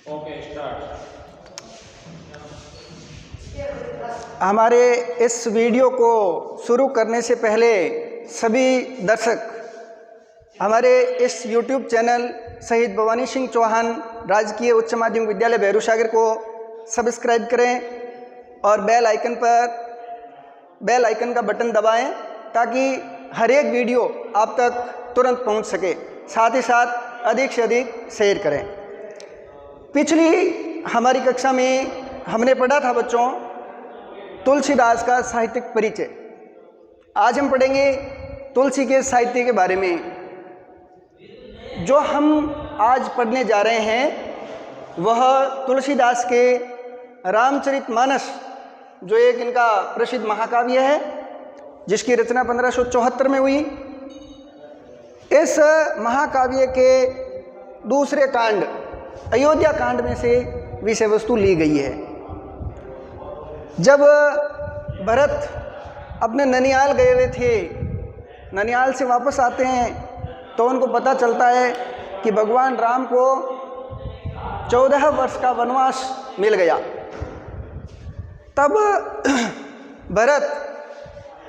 Okay start. हमारे इस video को शुरू करने से पहले सभी दर्शक हमारे इस YouTube चैनल शहीद भवानी सिंह चौहान राजकीय उच्च माध्यमिक विद्यालय भैरूसागर को सब्सक्राइब करें और बेल आइकन का बटन दबाएं ताकि हर एक वीडियो आप तक तुरंत पहुंच सके। साथ ही साथ अधिक से अधिक शेयर करें। पिछली हमारी कक्षा में हमने पढ़ा था बच्चों तुलसीदास का साहित्यिक परिचय। आज हम पढ़ेंगे तुलसी के साहित्य के बारे में। जो हम आज पढ़ने जा रहे हैं वह तुलसीदास के रामचरितमानस, जो एक इनका प्रसिद्ध महाकाव्य है जिसकी रचना 1574 में हुई। इस महाकाव्य के दूसरे कांड अयोध्या कांड में से विषय वस्तु ली गई है। जब भरत अपने ननियाल गए हुए थे, ननियाल से वापस आते हैं तो उनको पता चलता है कि भगवान राम को 14 वर्ष का वनवास मिल गया। तब भरत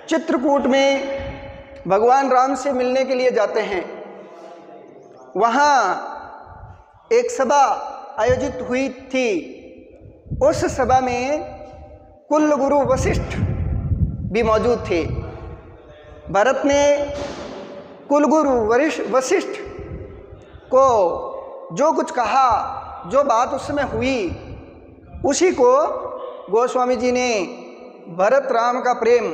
चित्रकूट में भगवान राम से मिलने के लिए जाते हैं। वहाँ एक सभा आयोजित हुई थी। उस सभा में कुल गुरु वशिष्ठ भी मौजूद थे। भरत ने कुलगुरु वशिष्ठ को जो कुछ कहा, जो बात उस समय हुई, उसी को गोस्वामी जी ने भरत राम का प्रेम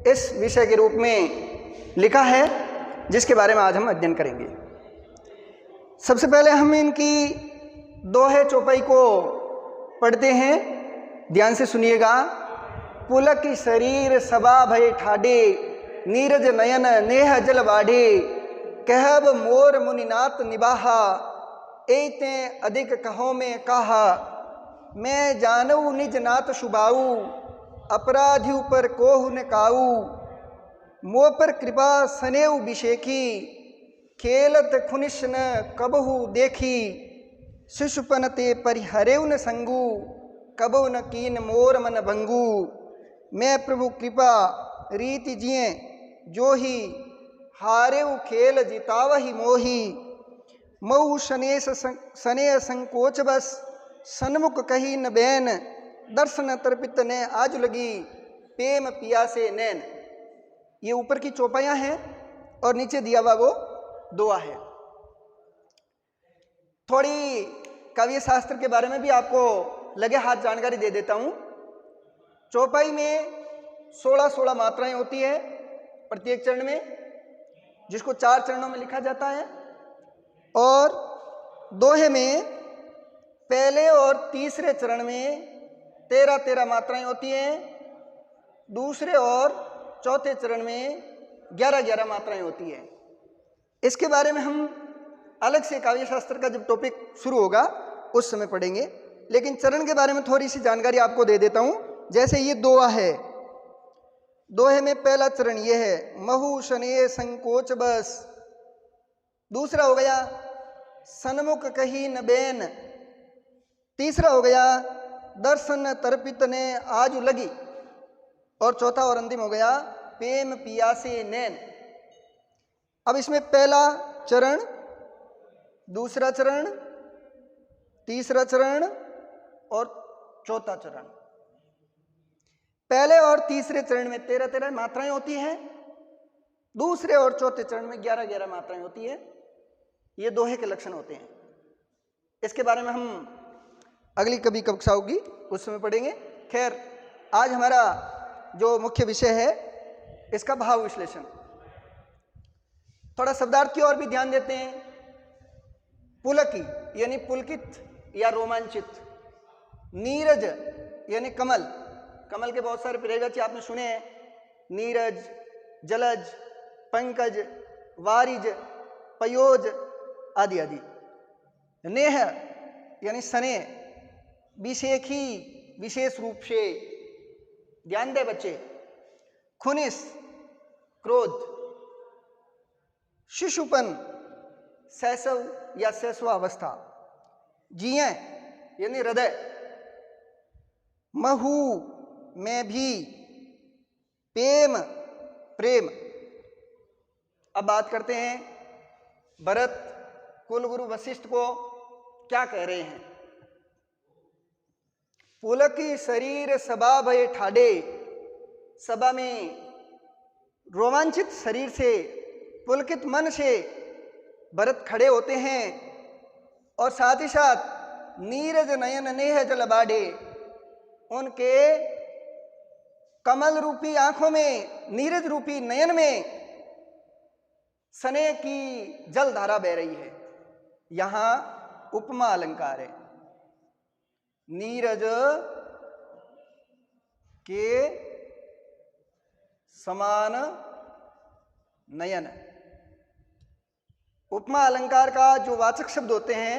इस विषय के रूप में लिखा है, जिसके बारे में आज हम अध्ययन करेंगे। सबसे पहले हम इनकी दोहे चौपाई को पढ़ते हैं, ध्यान से सुनिएगा। पुलक की शरीर सबा भय ठाडे, नीरज नयन नेह जल बाढ़े, कहब मोर मुनिनाथ निबाहा, एते अधिक कहो में कहा, मैं जानऊ निज नाथ शुभाऊ, अपराधी पर कोहु न काऊ, मोह पर कृपा सनेऊ बिशेखी, खेलत खुनिश न कबहु देखी, शिशुपन ते परिहरेउ न संगू, कबहु न कीन मोर मन भंगू, मैं प्रभु कृपा रीति जिए जोही, हारेउ खेल जितावही मोही, मऊ सनेह संकोच बस, सन्मुख कही न बैन, दर्शन तर्पित ने आज लगी, प्रेम पिया से नैन। ये ऊपर की चौपाइयाँ हैं और नीचे दिया हुआ वो दुआ है। थोड़ी काव्य शास्त्र के बारे में भी आपको लगे हाथ जानकारी दे देता हूँ। चौपाई में 16 मात्राएं होती है प्रत्येक चरण में, जिसको 4 चरणों में लिखा जाता है। और दोहे में पहले और तीसरे चरण में 13 मात्राएं होती हैं। दूसरे और चौथे चरण में 11 मात्राएं होती हैं। इसके बारे में हम अलग से काव्य शास्त्र का जब टॉपिक शुरू होगा उस समय पढ़ेंगे, लेकिन चरण के बारे में थोड़ी सी जानकारी आपको दे देता हूं। जैसे ये दोहा है, दोहे में पहला चरण ये है, महु शने संकोच बस। दूसरा हो गया सन्मुख कही न बैन। तीसरा हो गया दर्शन तर्पित ने आज लगी। और चौथा और अंतिम हो गया प्रेम पियासे नैन। अब इसमें पहला चरण, दूसरा चरण, तीसरा चरण और चौथा चरण। पहले और तीसरे चरण में 13 मात्राएं होती हैं। दूसरे और चौथे चरण में 11 मात्राएं होती है। ये दोहे के लक्षण होते हैं। इसके बारे में हम अगली कभी कक्षा होगी उस समय पढ़ेंगे। खैर, आज हमारा जो मुख्य विषय है इसका भाव विश्लेषण। थोड़ा शब्दार्थ की ओर भी ध्यान देते हैं। पुलकी यानी पुलकित या रोमांचित, नीरज यानी कमल, कमल के बहुत सारे पर्यायवाची आपने सुने हैं, नीरज, जलज, पंकज, वारिज, पयोज आदि आदि। नेह यानी स्नेह, विशेखी विशेष रूप से, ध्यान दे बच्चे, खुनिस क्रोध, शिशुपन शैशव या शैशवावस्था, जिए यानी हृदय, महू में भी, पेम प्रेम। अब बात करते हैं भरत कुलगुरु वशिष्ठ को क्या कह रहे हैं। पुलकी शरीर सभा भय ठाडे, सभा में रोमांचित शरीर से, पुलकित मन से भरत खड़े होते हैं और साथ ही साथ नीरज नयन नेह जल बाडे, उनके कमल रूपी आंखों में, नीरज रूपी नयन में स्नेह की जल धारा बह रही है। यहां उपमा अलंकार है। नीरज के समान नयन। उपमा अलंकार का जो वाचक शब्द होते हैं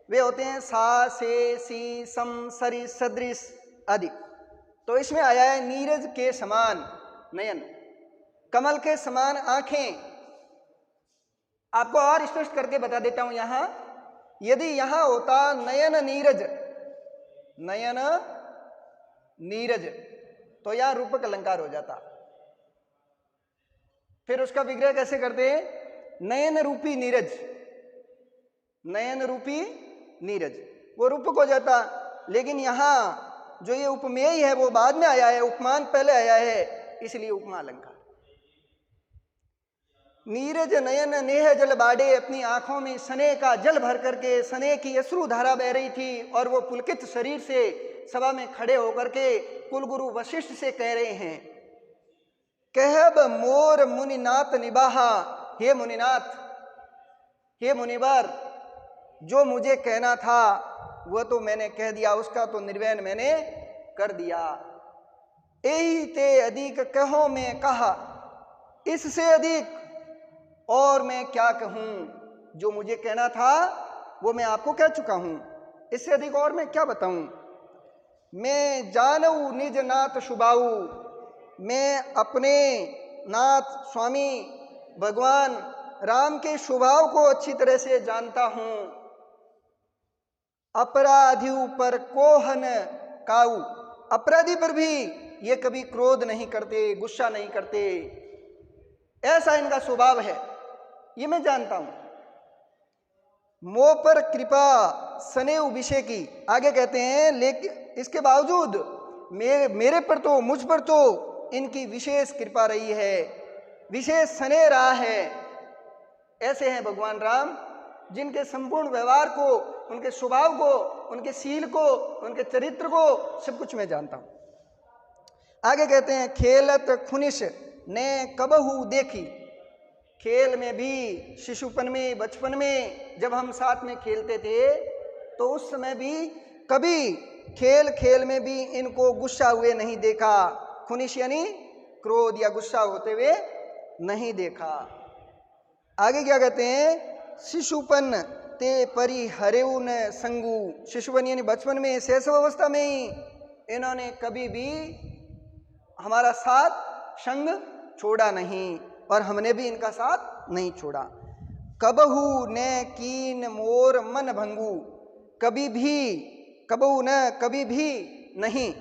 वे होते हैं सा, से, सी, सम, सरि, सदृश आदि। तो इसमें आया है नीरज के समान नयन, कमल के समान आंखें। आपको और स्पष्ट करके बता देता हूं, यहां यदि यहां होता नयन नीरज, नयन नीरज, तो यहां रूपक अलंकार हो जाता। फिर उसका विग्रह कैसे करते हैं? नयन रूपी नीरज, नयन रूपी नीरज, वो रूपक हो जाता। लेकिन यहां जो ये उपमेय है वो बाद में आया है, उपमान पहले आया है, इसलिए उपमा अलंकार। नीरज नयन नेह जल बाडे, अपनी आंखों में स्नेह का जल भर करके स्नेह की अश्रु धारा बह रही थी और वो पुलकित शरीर से सभा में खड़े होकर के कुलगुरु वशिष्ठ से कह रहे हैं, कहब मोर मुनिनाथ निबाहा, हे मुनिनाथ, हे मुनिवर, जो मुझे कहना था वो तो मैंने कह दिया, उसका तो निर्वहन मैंने कर दिया। यही ते अधिक कहो मैं कहा, इससे अधिक और मैं क्या कहूं? जो मुझे कहना था वो मैं आपको कह चुका हूं, इससे अधिक और मैं क्या बताऊं? मैं जानऊ निज नाथ शुभाऊ, मैं अपने नाथ स्वामी भगवान राम के स्वभाव को अच्छी तरह से जानता हूं। अपराधी पर कोहन काऊ, अपराधी पर भी ये कभी क्रोध नहीं करते, गुस्सा नहीं करते, ऐसा इनका स्वभाव है, ये मैं जानता हूं। मोह पर कृपा स्नेह विषय की, आगे कहते हैं लेकिन इसके बावजूद मेरे पर तो, मुझ पर तो इनकी विशेष कृपा रही है, विशेष स्नेह रहा है। ऐसे हैं भगवान राम, जिनके संपूर्ण व्यवहार को, उनके स्वभाव को, उनके शील को, उनके चरित्र को, सब कुछ मैं जानता हूं। आगे कहते हैं खेलत खुनिश ने कबहू देखी, खेल में भी, शिशुपन में, बचपन में जब हम साथ में खेलते थे तो उस समय भी कभी खेल खेल में भी इनको गुस्सा हुए नहीं देखा। खुनिश यानी क्रोध या गुस्सा होते हुए नहीं देखा। आगे क्या कहते हैं? शिशुपन ते परि हरेउ न संगू, शिशुपन यानी बचपन में, शैशव अवस्था में ही इन्होंने कभी भी हमारा साथ संग छोड़ा नहीं और हमने भी इनका साथ नहीं छोड़ा। कबहू ने कीन मोर मन भंगू, कभी भी, कबहू न कभी भी नहीं,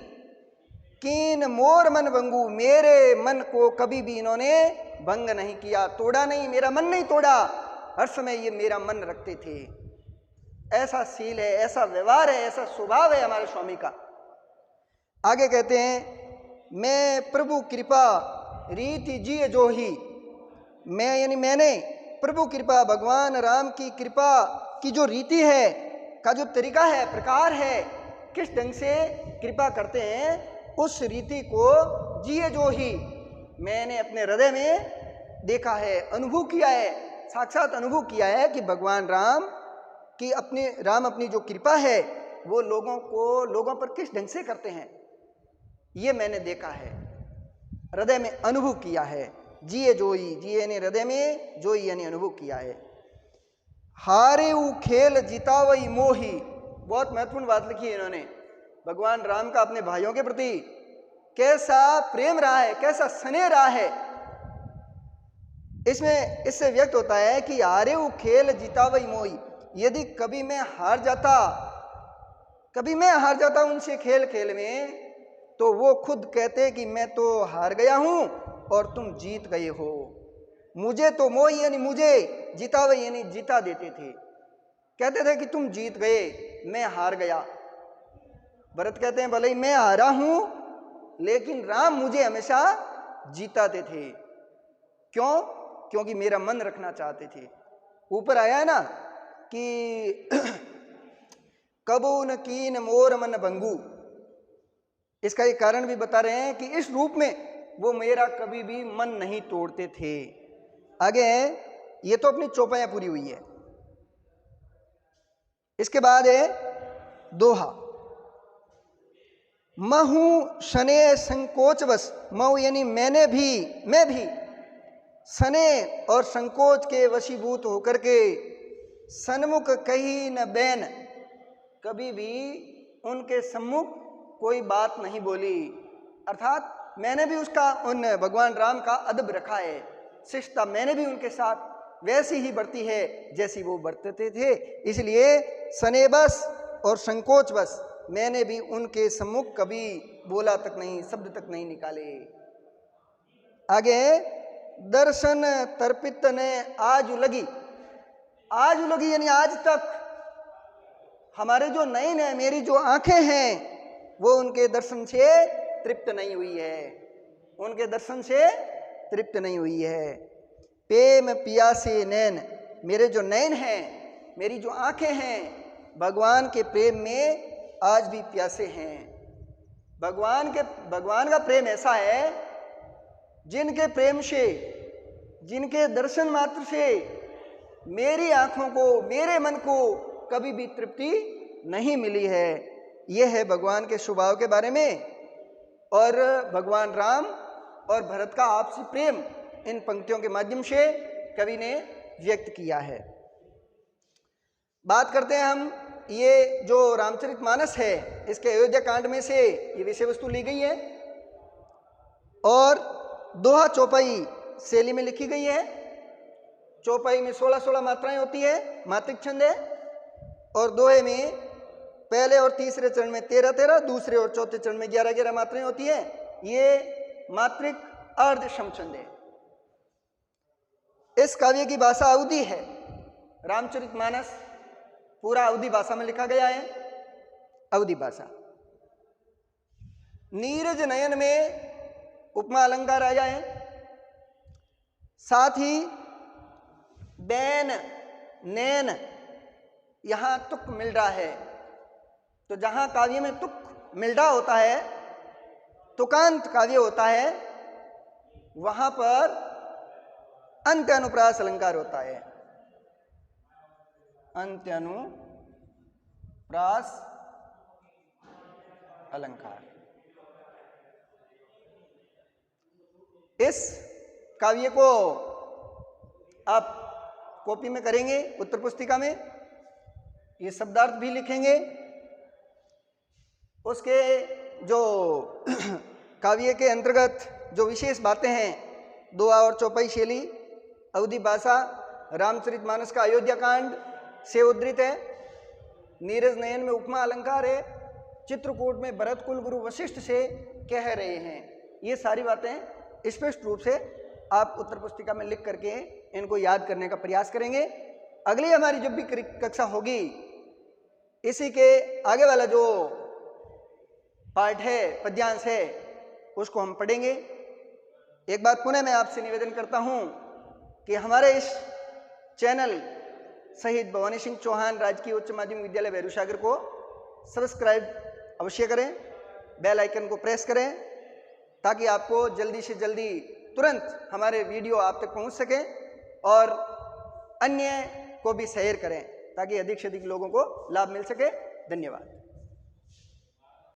कीन मोर मन भंगू, मेरे मन को कभी भी इन्होंने भंग नहीं किया, तोड़ा नहीं, मेरा मन नहीं तोड़ा, हर समय ये मेरा मन रखते थे। ऐसा शील है, ऐसा व्यवहार है, ऐसा स्वभाव है हमारे स्वामी का। आगे कहते हैं मैं प्रभु कृपा रीति जिय जो ही, मैं यानी मैंने प्रभु कृपा, भगवान राम की कृपा की जो रीति है, का जो तरीका है, प्रकार है, किस ढंग से कृपा करते हैं, उस रीति को जिए जो ही मैंने अपने हृदय में देखा है, अनुभव किया है, साक्षात अनुभव किया है कि भगवान राम की अपनी जो कृपा है वो लोगों पर किस ढंग से करते हैं, ये मैंने देखा है, हृदय में अनुभव किया है। जिए जोई, जिए यानी हृदय में, जोई यानी अनुभव किया है। हारे उ खेल जितावई मोही, बहुत महत्वपूर्ण बात लिखी है इन्होंने। भगवान राम का अपने भाइयों के प्रति कैसा प्रेम रहा है, कैसा स्नेह रहा है, इससे व्यक्त होता है कि हारे उ खेल जितावई मोही, यदि कभी मैं हार जाता कभी मैं हार जाता हूं उनसे खेल खेल में, तो वो खुद कहते कि मैं तो हार गया हूं और तुम जीत गए हो। मुझे तो मोह यानी मुझे जितावे यानी जिता देते थे, कहते थे कि तुम जीत गए, मैं हार गया। भरत कहते हैं भले ही मैं हारा हूं, लेकिन राम मुझे हमेशा जीताते थे। क्यों? क्योंकि मेरा मन रखना चाहते थे। ऊपर आया है ना कि कबू न कीन मोर मन भंगू, इसका एक कारण भी बता रहे हैं कि इस रूप में वो मेरा कभी भी मन नहीं तोड़ते थे। आगे ये तो अपनी चौपाइयां पूरी हुई है। इसके बाद है दोहा। महू शने संकोच बस, महू यानी मैंने भी, मैं भी सने और संकोच के वशीभूत होकर के सन्मुख कही न बैन, कभी भी उनके सम्मुख कोई बात नहीं बोली। अर्थात मैंने भी उसका, उन भगवान राम का अदब रखा है, शिष्टता मैंने भी उनके साथ वैसी ही बरती है जैसी वो बरतते थे। इसलिए सनेबस और संकोच बस मैंने भी उनके सम्मुख कभी बोला तक नहीं, शब्द तक नहीं निकाले। आगे दर्शन तर्पित ने आज लगी, आज लगी यानी आज तक हमारे जो नयन है, मेरी जो आंखें हैं, वो उनके दर्शन से तृप्त नहीं हुई है, उनके दर्शन से तृप्त नहीं हुई है। प्रेम पियासे नैन, मेरे जो नयन हैं, मेरी जो आंखें हैं, भगवान के प्रेम में आज भी प्यासे हैं। भगवान का प्रेम ऐसा है जिनके प्रेम से, जिनके दर्शन मात्र से मेरी आंखों को, मेरे मन को कभी भी तृप्ति नहीं मिली है। यह है भगवान के स्वभाव के बारे में, और भगवान राम और भरत का आपसी प्रेम इन पंक्तियों के माध्यम से कवि ने व्यक्त किया है। बात करते हैं हम, ये जो रामचरितमानस है, इसके अयोध्या कांड में से ये विषय वस्तु ली गई है और दोहा चौपाई शैली में लिखी गई है। चौपाई में 16-16 मात्राएं होती है, मात्रिक छंद है, और दोहे में पहले और तीसरे चरण में 13-13, दूसरे और चौथे चरण में 11-11 मात्राएं होती है। ये मात्रिक अर्ध समछंद है। इस काव्य की भाषा अवधी है। रामचरितमानस पूरा अवधी भाषा में लिखा गया है, अवधी भाषा। नीरज नयन में उपमा अलंकार आया है, साथ ही बैन नैन यहां तुक मिल रहा है। तो जहां काव्य में तुक मिल रहा होता है, तुकांत काव्य होता है, वहां पर अंत्य अनुप्रास अलंकार होता है। अंत्य अनुप्रास अलंकार। इस काव्य को आप कॉपी में करेंगे, उत्तर पुस्तिका में ये शब्दार्थ भी लिखेंगे। उसके जो काव्य के अंतर्गत जो विशेष बातें हैं, दोहा और चौपाई शैली, अवधी भाषा, रामचरितमानस का अयोध्या कांड से उद्धृत है, नीरज नयन में उपमा अलंकार है, चित्रकूट में भरत कुल गुरु वशिष्ठ से कह रहे हैं। ये सारी बातें स्पष्ट रूप से आप उत्तर पुस्तिका में लिख करके इनको याद करने का प्रयास करेंगे। अगली हमारी जब भी कक्षा होगी, इसी के आगे वाला जो पार्ट है, पद्यांश है, उसको हम पढ़ेंगे। एक बात पुनः मैं आपसे निवेदन करता हूं कि हमारे इस चैनल शहीद भवानी सिंह चौहान राजकीय उच्च माध्यमिक विद्यालय भैरूसागर को सब्सक्राइब अवश्य करें, बेल आइकन को प्रेस करें, ताकि आपको जल्दी से जल्दी तुरंत हमारे वीडियो आप तक पहुंच सके, और अन्य को भी शेयर करें ताकि अधिक से अधिक लोगों को लाभ मिल सके। धन्यवाद।